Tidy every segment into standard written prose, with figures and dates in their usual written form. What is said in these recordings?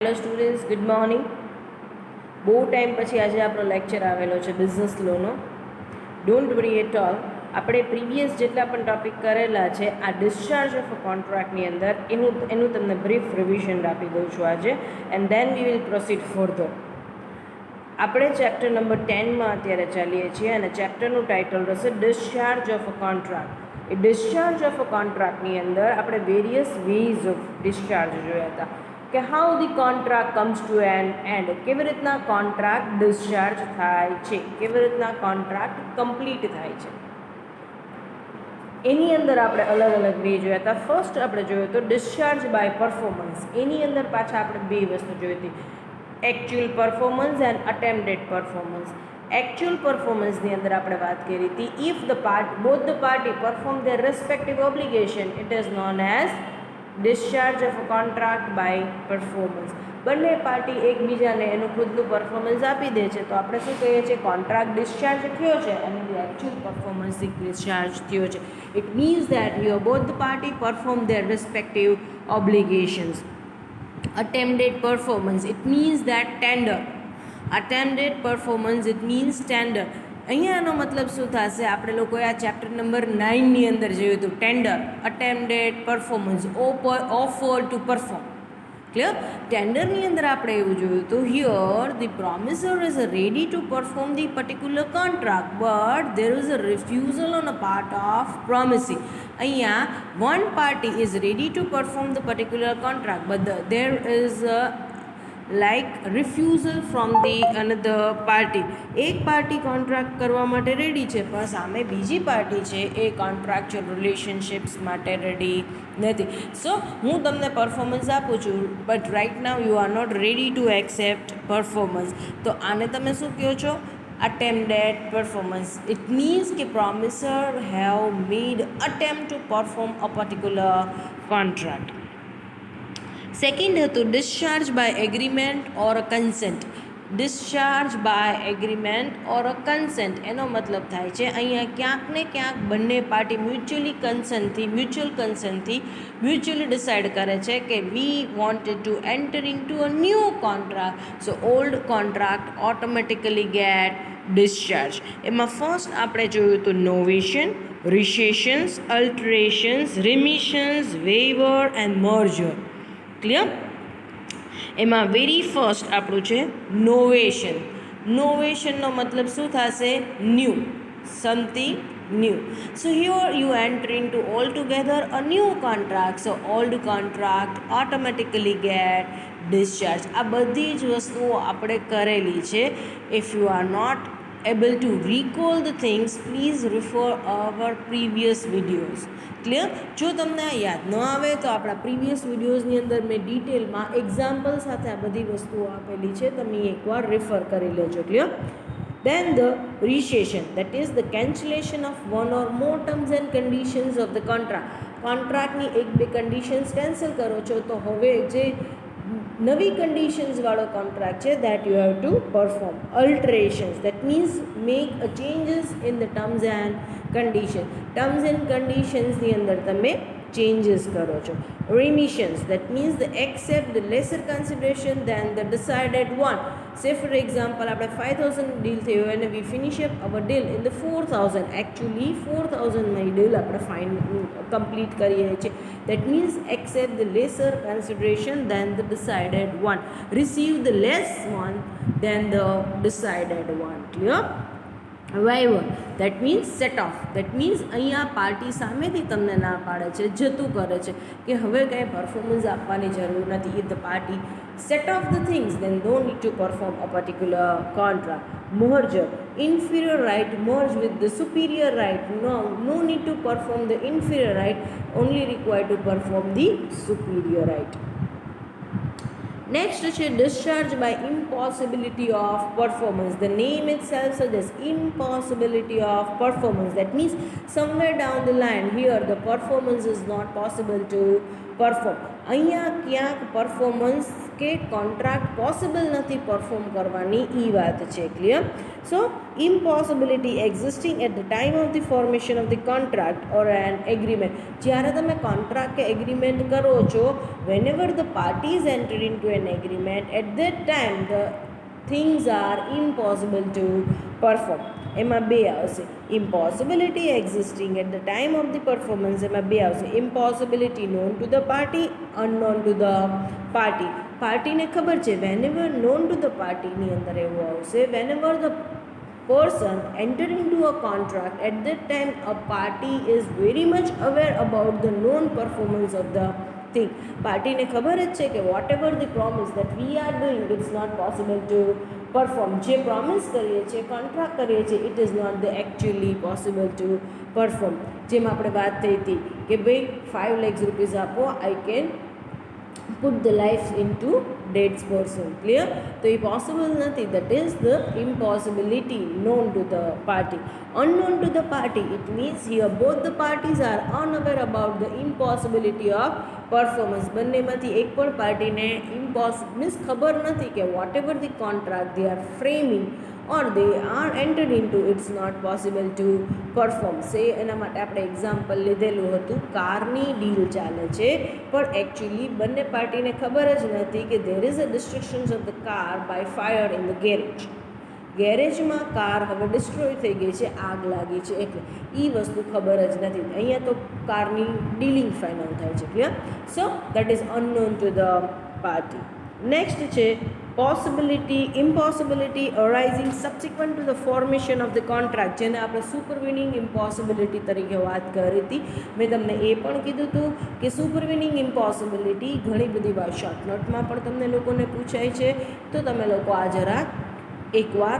Hello students, good morning. બહુ time પછી આજે આપણો લેક્ચર આવેલો છે બિઝનેસ લોનો. Don't worry at all. આપણે પ્રીવિયસ જેટલા પણ ટોપિક કરેલા છે આ ડિસ્ચાર્જ ઓફ અ કોન્ટ્રાક્ટની અંદર એનું તમને બ્રીફ રિવિઝન આપી દઉં છું આજે, and then we will proceed further. આપણે ચેપ્ટર નંબર 10માં અત્યારે ચાલીએ છીએ અને ચેપ્ટરનું ટાઇટલ રહેશે ડિસ્ચાર્જ ઓફ અ કોન્ટ્રાક્ટ. એ ડિસ્ચાર્જ ઓફ અ કોન્ટ્રાક્ટની અંદર આપણે વેરિયસ વેઝ ઓફ ડિસ્ચાર્જ જોયા હતા કે how the contract comes to an end, કેવી રીતના કોન્ટ્રાક્ટ ડિસ્ચાર્જ થાય છે, કેવી રીતના કોન્ટ્રાક્ટ કમ્પ્લીટ થાય છે. એની અંદર આપણે અલગ અલગ વે જોયા હતા. ફર્સ્ટ આપણે જોયું તો ડિસ્ચાર્જ બાય પરફોર્મન્સ. એની અંદર પાછા આપણે બે વસ્તુ જોઈ હતી, actual performance and attempted performance. Actual પરફોર્મન્સની અંદર આપણે વાત કરી હતી if both the party perform their respective obligation it is known as discharge of a contract by performance. બંને પાર્ટી એકબીજાને એનું ખુદનું પરફોર્મન્સ આપી દે છે તો આપણે શું કહીએ છીએ, કોન્ટ્રાક્ટ ડિસ્ચાર્જ થયો છે અને એકચ્યુઅલ પરફોર્મન્સ ડિસ્ચાર્જ થયો છે. It means that here both the party perform their respective obligations. Attempted performance, it means that tender. Attempted performance, it means tender. અહીંયાનો મતલબ શું થશે, આપણે લોકોએ આ ચેપ્ટર નંબર 9ની અંદર જોયું હતું tender, attempted performance, offer to perform. Clear? ટેન્ડરની અંદર આપણે એવું જોયું હતું here the promisor is ready to perform the particular contract but there is a refusal on a part of promisee. અહીંયા one party is ready to perform the particular contract but there is like refusal from the another party. એક party contract કરવા માટે ready છે પણ સામે બીજી party છે એ કોન્ટ્રાક્ચ્યુઅલ રિલેશનશિપ્સ માટે રેડી નથી. સો હું તમને પરફોર્મન્સ આપું છું but right now you are not ready to accept performance. તો આને તમે શું કહો છો, attempted performance. It means કે promiser have made attempt to perform a particular contract. Second હતું discharge by agreement or a consent. Discharge by agreement or a consent એનો મતલબ થાય છે અહીંયા ક્યાંક ને ક્યાંક બંને પાર્ટી મ્યુચ્યુઅલી ડિસાઇડ કરે છે કે we wanted to enter in to a new contract, so old contract automatically get discharge. એમાં ફર્સ્ટ આપણે જોયું હતું novation, rescissions, alterations, remissions, waiver and merger. Clear? એમાં વેરી ફર્સ્ટ આપણું છે નોવેશન. નોવેશનનો મતલબ શું થશે, new, something new. So here you enter in to all together a new contract, so old contract automatically get discharge. આ બધી જ વસ્તુઓ આપણે કરેલી છે. If you are not able to recall the things, please refer our previous videos. Clear? જો તમને આ યાદ ન આવે તો આપણા પ્રીવિયસ વિડીયોઝની અંદર મેં ડિટેલમાં એક્ઝામ્પલ સાથે આ બધી વસ્તુઓ આપેલી છે, તમે એકવાર રેફર કરી લેજો. Clear? Then the rescission, that is the cancellation of one or more terms and conditions of the contract. કોન્ટ્રાક્ટની એક બે કન્ડિશન્સ કેન્સલ કરો છો તો હવે જે નવી કન્ડિશન્સ વાળો કોન્ટ્રાક્ટ છે that you have to perform. Alterations, that means make a changes in the terms and condition. Terms and કન્ડિશન્સની અંદર તમે ચેન્જીસ કરો છો. Remissions, that means the accept the lesser consideration than the decided one. Say for example આપણે 5,000 deal થયો અને we finish up our deal in the 4,000. Actually 4,000માં deal આપણે કમ્પ્લીટ કરીએ છીએ. That means accept the lesser consideration than the decided one, receive the less one than the decided one. Clear? Waiver, that means set off. That means અહીંયા party સામેથી તમને ના પાડે છે, જતું કરે છે કે હવે કંઈ પરફોર્મન્સ આપવાની જરૂર નથી. If the party set off the things then don't need to perform a particular contract. Merger, inferior right merge with the superior right. No need to perform the inferior right, only required to perform the superior right. Next છે discharge by impossibility of performance. The name itself suggests impossibility of performance. That means somewhere down the line here the performance is not possible to perform. અહીંયા ક્યાંક performance કે contract possible નથી perform કરવાની એ વાત છે. Clear? So impossibility existing at the time of the formation of the contract or an agreement. જ્યારે તમે કોન્ટ્રાક્ટ કે એગ્રીમેન્ટ કરો છો, whenever the parties enter into an agreement, at that time the things are impossible to perform. એમાં બે આવશે. Impossibility existing at the time of the performance, એમાં બે આવશે. Impossibility known to the party, unknown to the party. પાર્ટીને ખબર છે, વેનેવર non to the પાર્ટીની અંદર એવું આવશે, વેનેવર the person entering into a contract, at that time a party is very much aware about the non-performance of the thing. પાર્ટીને ખબર જ છે કે whatever the promise that we are doing, it's not possible to perform. જે promise કરીએ છીએ, contract કરીએ છીએ, it is not the actually possible to perform. જેમ આપણે વાત થઈ હતી કે ભાઈ 5 lakhs રૂપીઝ આપો, I can put the life into dead person. Clear? તો એ પોસિબલ નથી. that is the impossibility known to the party. Unknown to the party, it means here both the parties are unaware about the impossibility of performance. બંનેમાંથી એક પણ પાર્ટીને means ખબર નથી કે whatever the contract they are framing or they are entered into, it's not possible to perform. સે એના માટે આપણે એક્ઝામ્પલ લીધેલું હતું, કારની ડીલ ચાલે છે પણ એકચ્યુઅલી બંને પાર્ટીને ખબર જ નથી કે there is a destruction of the car by fire in the garage. ગેરેજમાં કાર હવે ડિસ્ટ્રોય થઈ ગઈ છે, આગ લાગી છે, એટલે એ વસ્તુ ખબર જ નથી. અહીંયા તો કારની ડીલિંગ ફાઇનલ થાય છે. Clear? So that is unknown to the party. Next છે impossibility arising subsequent to the formation of the contract, જેને આપણે સુપરવિનિંગ ઇમ્પોસિબિલિટી તરીકે વાત કરી હતી. મેં તમને એ પણ કીધું હતું કે સુપરવિનિંગ ઇમ્પોસિબિલિટી ઘણી બધી વાર શોર્ટ નોટમાં પણ તમને લોકોને પૂછાય છે, તો તમે લોકો આ જરા એકવાર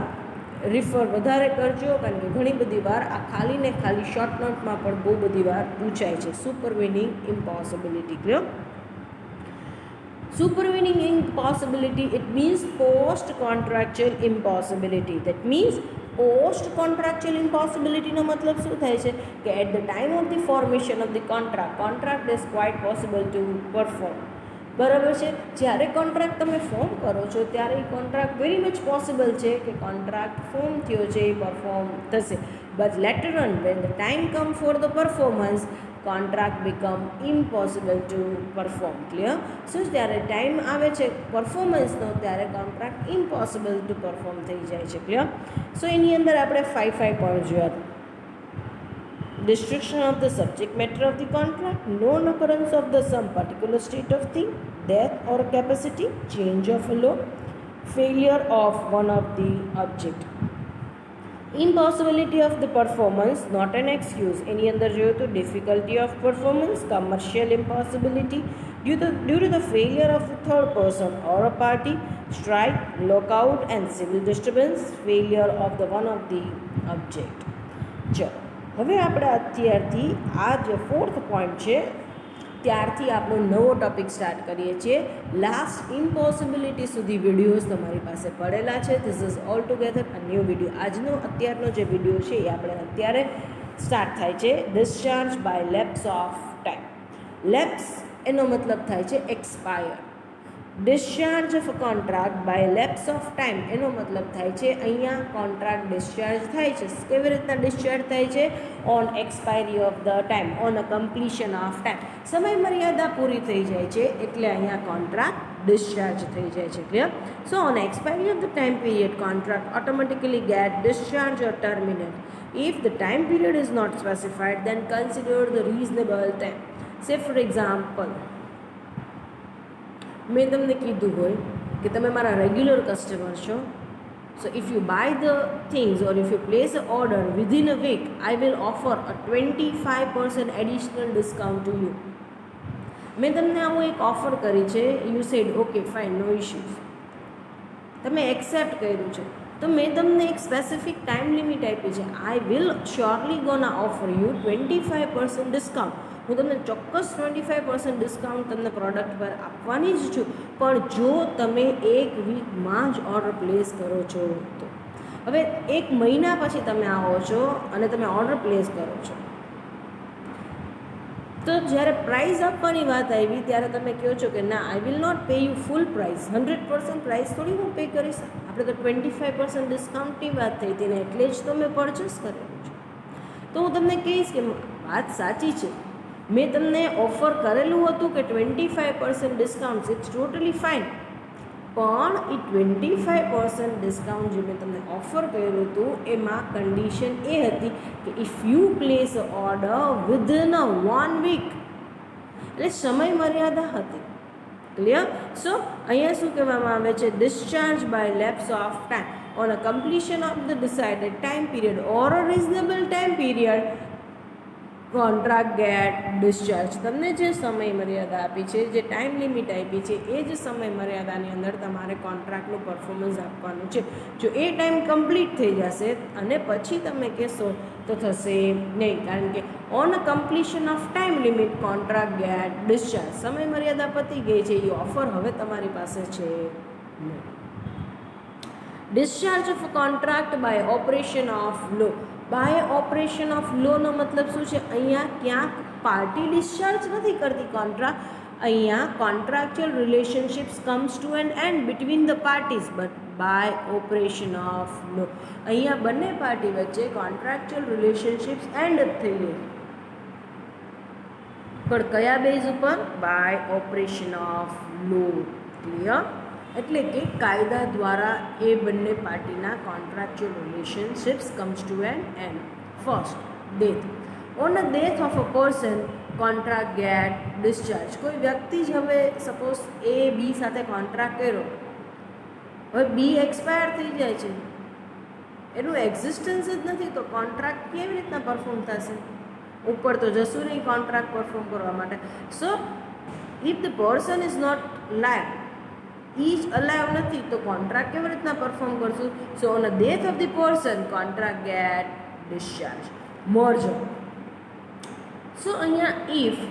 રિફર વધારે કરજો, કારણ કે ઘણી બધી વાર આ ખાલી ને ખાલી શોર્ટ નોટમાં પણ બહુ બધી વાર પૂછાય છે સુપરવિનિંગ ઇમ્પોસિબિલિટી. Clear? Supervening impossibility, it means post contractual impossibility. That means post contractual impossibility નો મતલબ શું થાય છે કે at the time of the formation of the contract is quite possible to perform. બરાબર છે? જ્યારે કોન્ટ્રાક્ટ તમે ફોર્મ કરો છો ત્યારે એ કોન્ટ્રાક્ટ વેરી મચ પોસિબલ છે કે કોન્ટ્રાક્ટ ફોર્મ થયો છે, એ પરફોર્મ થશે. But letter on when the time come for the performance, contract become impossible to perform. Clear? સો જ્યારે ટાઈમ આવે છે પરફોર્મન્સનો ત્યારે કોન્ટ્રાક્ટ ઇમ્પોસિબલ ટુ પરફોર્મ થઈ જાય છે. ક્લિયર? સો એની અંદર આપણે 5 પોઈન્ટ જોયા હતા. destruction of the subject matter of the contract, non-occurrence of the some particular state of thing, death or capacity, change of a law, failure of one of the object. Impossibility of the performance, not an excuse. એની અંદર જોયું તો difficulty of performance, commercial impossibility due to the failure of the third person or a party, strike, lockout and civil disturbance, failure of the one of the object. ચલો હવે આપણે અત્યારથી આ જે 4th point છે ત્યારથી આપણો નવો ટોપિક સ્ટાર્ટ કરીએ છીએ. લાસ્ટ ઇમ્પોસિબિલિટી સુધી વિડીયોઝ તમારી પાસે પડેલા છે. This is all together a new video. અત્યારનો જે વિડીયો છે એ આપણે અત્યારે સ્ટાર્ટ થાય છે. Discharge by lapse of time. Lapse એનો મતલબ થાય છે expire. Discharge of a contract by lapse of time એનો મતલબ થાય છે અહીંયા કોન્ટ્રાક્ટ ડિસ્ચાર્જ થાય છે. કેવી રીતના ડિસ્ચાર્જ થાય છે? On expiry of the time, on a completion of time. સમય મર્યાદા પૂરી થઈ જાય છે એટલે અહીંયા કોન્ટ્રાક્ટ ડિસ્ચાર્જ થઈ જાય છે. Clear? So on expiry of the time period contract automatically get discharge or terminate. If the time period is not specified, then consider the reasonable time. Say for example, મેં તમને કીધું હોય કે તમે મારા રેગ્યુલર કસ્ટમર છો, so if you buy the things or if you place a order within a week, I will offer a 25% additional discount to you. મેં તમને આવું એક ઓફર કરી છે, you said okay fine, no issues, તમે accept કર્યું છે. તો મેં તમને એક સ્પેસિફિક ટાઈમ લિમિટ આપી છે. I will surely ગોના offer you 25% discount. હું તમને ચોક્કસ 25% ડિસ્કાઉન્ટ તમને પ્રોડક્ટ પર આપવાની જ છું, પણ જો તમે 1 વીકમાં જ ઓર્ડર પ્લેસ કરો છો તો. હવે 1 મહિના પછી તમે આવો છો અને તમે ઓર્ડર પ્લેસ કરો છો, તો જ્યારે પ્રાઇસ આપવાની વાત આવી ત્યારે તમે કહો છો કે ના, I will not pay you full price, 100% price થોડી હું પે કરીશ. આપણે તો 25% ડિસ્કાઉન્ટની વાત થઈ હતી ને એટલે જ તો મેં પરચેસ કરેલું છે. તો હું તમને કહીશ કે વાત સાચી છે, મેં તમને ઓફર કરેલું હતું કે 25% ડિસ્કાઉન્ટ, ઇટ્સ ટોટલી ફાઇન, પણ એ 25% ડિસ્કાઉન્ટ જે મેં તમને ઓફર કર્યું હતું એમાં કન્ડિશન એ હતી કે if you place order within 1 week, એટલે સમય મર્યાદા હતી. ક્લિયર? સો અહીંયા શું કહેવામાં આવે છે, discharge by lapse of time on a completion of the decided time period or a reasonable time period contract get discharge. તમને જે સમય મર્યાદા આપી છે, જે ટાઈમ લિમિટ આપી છે, એ જ સમય મર્યાદાની અંદર તમારે કોન્ટ્રાક્ટનું પરફોર્મન્સ આપવાનું છે. જો એ ટાઈમ કમ્પ્લીટ થઈ જશે અને પછી તમે કહેશો તો થશે નહીં, કારણ કે on completion of time limit contract get discharge, સમય મર્યાદા પતી ગઈ છે, એ ઓફર હવે તમારી પાસે છે નહીં. Discharge of contract by operation of law. By operation of લોનો મતલબ શું છે, અહીંયા ક્યાંક પાર્ટી ડિસ્ચાર્જ નથી કરતી કોન્ટ્રાક્ટ, અહીંયા contractual relationships comes to an end between the parties, but by operation of law. અહીંયા બંને પાર્ટી વચ્ચે કોન્ટ્રાક્ચ્યુઅલ રિલેશનશિપ્સ એન્ડ થઈ ગઈ, પણ કયા બેઝ ઉપર? By operation of law. Clear? એટલે કે કાયદા દ્વારા એ બંને પાર્ટીના contractual relationships comes to an end. First, death. On a death of a person contract get discharge. કોઈ વ્યક્તિ જ હવે સપોઝ એ બી સાથે કોન્ટ્રાક્ટ કર્યો, હવે બી એક્સપાયર થઈ જાય છે, એનું એક્ઝિસ્ટન્સ જ નથી, તો કોન્ટ્રાક્ટ કેવી રીતના પરફોર્મ થશે? ઉપર તો જશું નહીં કોન્ટ્રાક્ટ પરફોર્મ કરવા માટે. So if the person is not live, ઈ જ અલાઈવ નથી, તો કોન્ટ્રાક્ટ કેવી રીતના પરફોર્મ કરશું? So on a death of the person contract get discharge. Merger. So અહીંયા if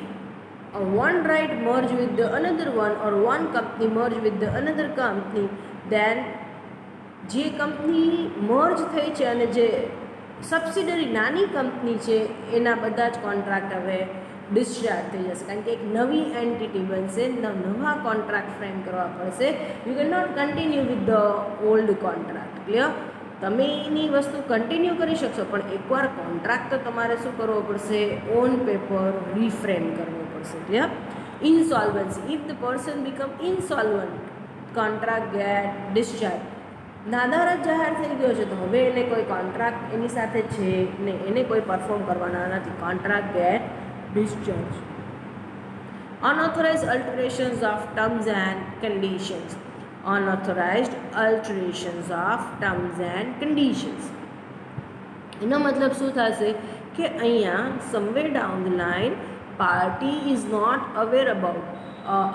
one right merge with the another one or one company merge with the another company, then જે company merge થઈ છે અને જે subsidiary નાની company છે એના બધા જ કોન્ટ્રાક્ટ હવે ડિસ્ચાર્જ થઈ જશે, કારણ કે એક નવી એન્ટિટી બનશે, નવા કોન્ટ્રાક્ટ ફ્રેમ કરવા પડશે. You can not continue with the old contract. Clear? તમે એની વસ્તુ કન્ટિન્યુ કરી શકશો, પણ એકવાર કોન્ટ્રાક્ટ તો તમારે શું કરવો પડશે? ઓન પેપર રીફ્રેમ કરવો પડશે. Clear? Insolvency. If the person become insolvent contract get discharge. નાદાર જ જાહેર થઈ ગયો છે, તો હવે એને કોઈ કોન્ટ્રાક્ટ એની સાથે છે ને, એને કોઈ પરફોર્મ કરવાના નથી. Contract get discharge. Unauthorized alterations of terms and conditions. Unauthorized alterations of terms and conditions. એનો મતલબ શું થશે કે અહીંયા somewhere down the line party is not aware about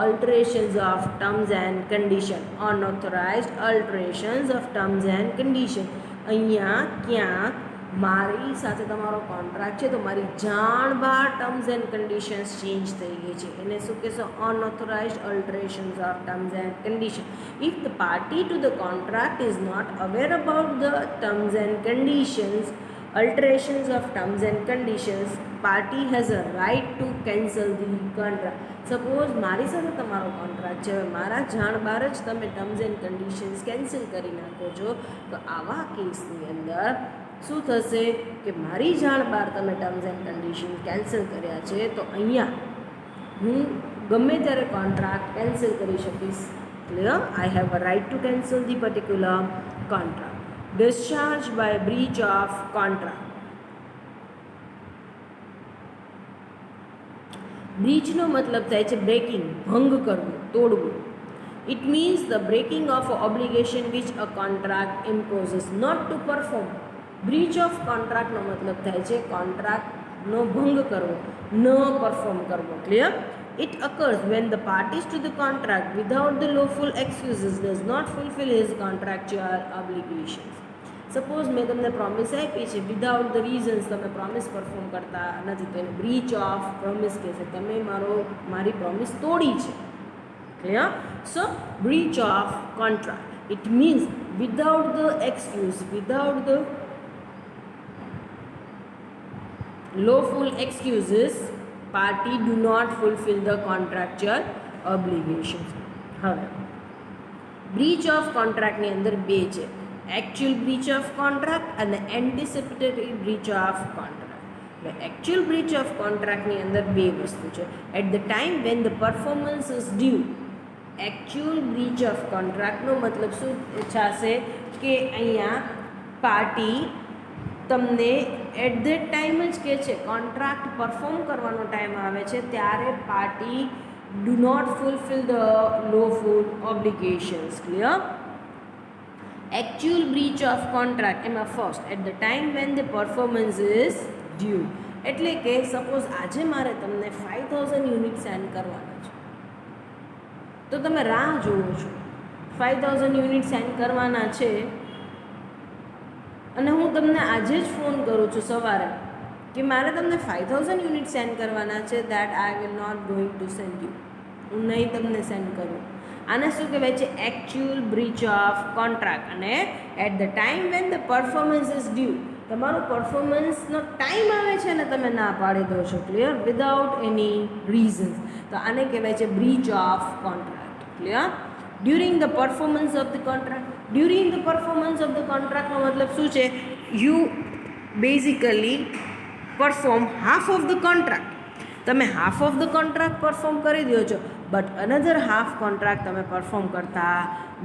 alterations of terms and condition. Unauthorized alterations of terms and condition. અહીંયા ક્યાંક મારી સાથે તમારો કોન્ટ્રાક્ટ છે, તો મારી જાણ બહાર ટર્મ્સ એન્ડ કન્ડિશન્સ ચેન્જ થઈ ગઈ છે, એને શું કહેશો? Unauthorised alterations of terms and condition. If the party to the contract is not aware about the terms and conditions, alterations of terms and conditions, party has a right to cancel the contract. Suppose મારી સાથે તમારો contract છે, મારા જાણ બહાર જ તમે terms and conditions cancel કરી નાખો છો, તો આવા કેસની અંદર શું થશે કે મારી જાણ બહાર તમે ટર્મ્સ એન્ડ કન્ડિશન કેન્સલ કર્યા છે, તો અહીંયા હું ગમે ત્યારે કોન્ટ્રાક્ટ કેન્સલ કરી શકીશ. Clear? I have a right to cancel the particular contract. Discharge by breach of contract. બ્રીચનો મતલબ થાય છે બ્રેકિંગ, ભંગ કરવું, તોડવું. It means the breaking of obligation which a contract imposes not to perform. Breach of કોન્ટ્રાક્ટનો મતલબ થાય છે કોન્ટ્રાક્ટનો ભંગ કરવો, ન પરફોર્મ કરવો. Clear? It occurs when the parties to the contract without the lawful excuses does not fulfill his contractual obligations. Suppose મેં તમને પ્રોમિસ આપી છે, વિધાઉટ ધ રીઝન્સ તમે પ્રોમિસ પરફોર્મ કરતા નથી, તો એને બ્રીચ ઓફ પ્રોમિસ કહેશે. તમે મારી પ્રોમિસ તોડી છે. Clear? So breach of contract, it means without the excuse, without the lawful excuses party do not fulfil the contractual obligations. હવે બ્રીચ ઓફ કોન્ટ્રાક્ટની અંદર બે છે, એકચ્યુઅલ બ્રીચ ઓફ કોન્ટ્રાક્ટ અને એન્ટિસિપેટરી બ્રીચ ઓફ કોન્ટ્રાક્ટ. એટલે actual breach of કોન્ટ્રાક્ટની અંદર બે વસ્તુ છે. At the time when the performance is due. Actual breach of કોન્ટ્રાક્ટનો મતલબ શું થશે કે અહીંયા પાર્ટી તમને એટ ધેટ ટાઈમ જ કહે છે, કોન્ટ્રાક્ટ પરફોર્મ કરવાનો ટાઈમ આવે છે ત્યારે party do not fulfil the lawful obligations. Clear? Actual breach of contract એમાં first at the time when the performance is due. એટલે કે સપોઝ આજે મારે તમને 5000 યુનિટ સેન્ડ કરવાના છે, તો તમે રાહ જુઓ છો 5000 યુનિટ સેન્ડ કરવાના છે અને હું તમને આજે જ ફોન કરું છું સવારે કે મારે તમને 5000 યુનિટ સેન્ડ કરવાના છે, that I will not going to send you. હું નહીં તમને સેન્ડ કરું. આને શું કહેવાય છે? Actual breach of contract. અને at the time when the performance is due, તમારો પરફોર્મન્સનો ટાઈમ આવે છે ને તમે ના પાડી દો છો. ક્લિયર? Without any reasons. તો આને કહેવાય છે breach of contract. Clear? During the performance of the contract. During the performance of the કોન્ટ્રાક્ટનો મતલબ શું છે? You basically perform half of the contract. તમે half of the contract perform કરી દો છો, બટ અનધર હાફ કોન્ટ્રાક્ટ તમે perform કરતા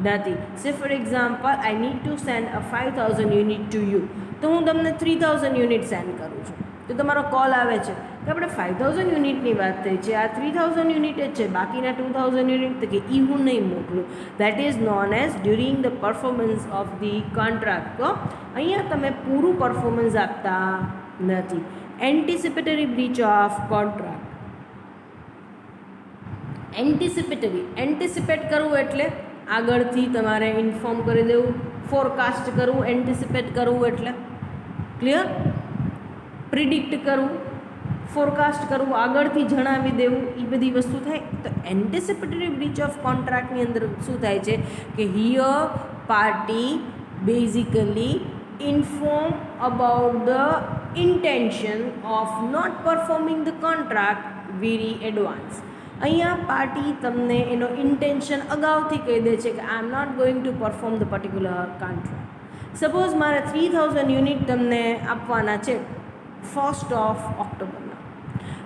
નથી. Say for example, I need to send a 5000 unit to you. તો હું તમને 3000 યુનિટ સેન્ડ કરું છું. તો તમારો કોલ આવે છે કે આપણે 5000 યુનિટની વાત થઈ છે, આ 3000 યુનિટ જ છે, બાકીના 2000 યુનિટ તો કે એ હું નહીં મોકલું. That is known as during the performance of the contract. તો અહીંયા તમે પૂરું પરફોર્મન્સ આપતા નથી. એન્ટિસિપેટરી બ્રીચ ઓફ કોન્ટ્રાક્ટ. એન્ટિસિપેટ કરવું એટલે આગળથી તમારે ઇન્ફોર્મ કરી દેવું. ફોરકાસ્ટ કરવું, એન્ટિસિપેટ કરવું એટલે ક્લિયર? પ્રિડિક્ટ કરવું, ફોરકાસ્ટ કરવું, આગળથી જણાવી દેવું, એ બધી વસ્તુ થાય. તો એન્ટિસિપેટરી બ્રીચ ઓફ કોન્ટ્રાક્ટની અંદર શું થાય છે કે here party basically inform about the intention of not performing the contract very advance. અહીંયા પાર્ટી તમને એનો ઇન્ટેન્શન અગાઉથી કહી દે છે કે I am not going to perform the particular contract. Suppose મારે 3000 યુનિટ તમને આપવાના છે 1st ઓફ ઓક્ટોબરના,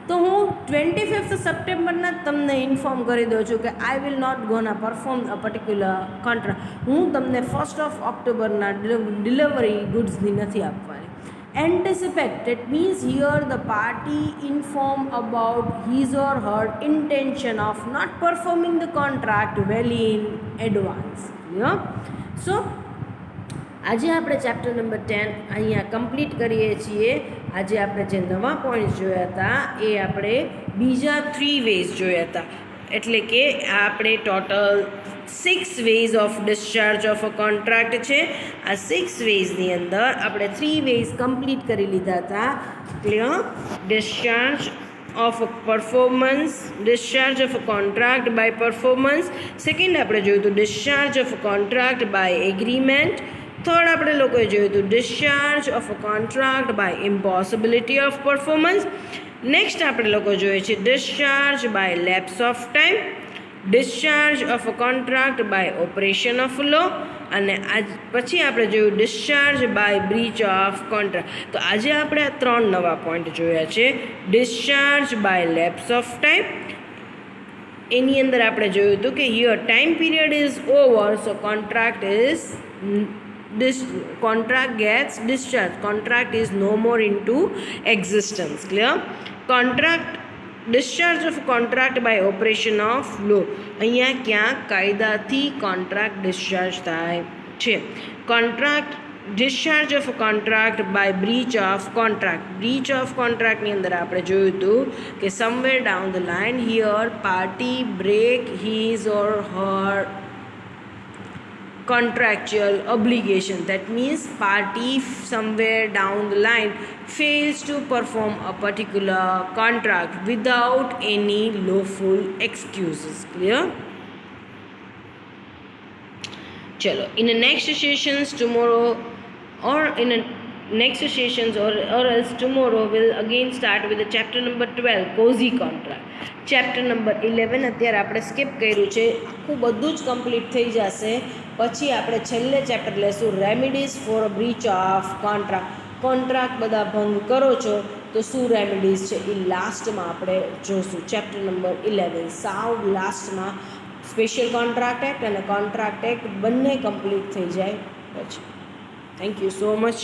તો હું 25th સપ્ટેમ્બરના તમને ઇન્ફોર્મ કરી દઉં છું કે I will not gonna perform a particular contract. હું તમને 1st ઓફ ઓક્ટોબરના ડિલિવરી ગુડ્સની નથી આપવાની. Anticipate, that means here the party inform about his or her intention of not performing the contract well in advance. Yeah? So આજે આપણે chapter number 10 અહીંયા complete કરીએ છીએ. આજે આપણે જે નવા પોઈન્ટ્સ જોયા હતા એ આપણે બીજા 3 વેઝ જોયા હતા. એટલે કે આપણે total 6 ways of discharge of a contract છે. આ 6 વેઝની અંદર આપણે 3 વેઝ કમ્પ્લીટ કરી લીધા હતા. Clear? Discharge of performance, discharge of a contract by performance. Second આપણે જોયું હતું discharge of a contract by agreement. Third આપણે લોકોએ જોયું હતું discharge of a contract by impossibility of performance. Next આપણે લોકો જોઈએ છે discharge by lapse of time, discharge of a contract by operation of law, અને આજ પછી આપણે જોયું discharge by breach of contract. તો આજે આપણે આ 3 નવા પોઈન્ટ જોયા છે. Discharge by lapse of time, એની અંદર આપણે જોયું હતું કે here time period is over, so contract gets discharged. Contract is no more into existence. Clear? Contract discharge of contract by operation of law. અહીંયા ક્યાં કાયદાથી કોન્ટ્રાક્ટ ડિસ્ચાર્જ થાય છે. Contract discharge of contract by breach of contract. Breach of કોન્ટ્રાક્ટની અંદર આપણે જોયું હતું કે somewhere down the line here party break his or her contractual obligation. That means party somewhere down the line fails to perform a particular contract without any lawful excuses. Clear? Chalo, in the next sessions tomorrow or in a next sessions or else tomorrow we'll again start with the chapter number 12 cozy contract. Chapter number 11 અત્યારે આપણે skip કર્યું છે, આખું બધું જ complete થઈ જશે. પછી આપણે છેલ્લે ચેપ્ટર લેશું remedies for a breach of contract. Contract બધા ભંગ કરો છો તો શું રેમિડીઝ છે એ લાસ્ટમાં આપણે જોશું. ચેપ્ટર નંબર 11 સાવ લાસ્ટમાં સ્પેશિયલ કોન્ટ્રાક્ટ એક્ટ અને કોન્ટ્રાક્ટ એક્ટ બંને કમ્પ્લીટ થઈ જાય પછી. Thank you so much.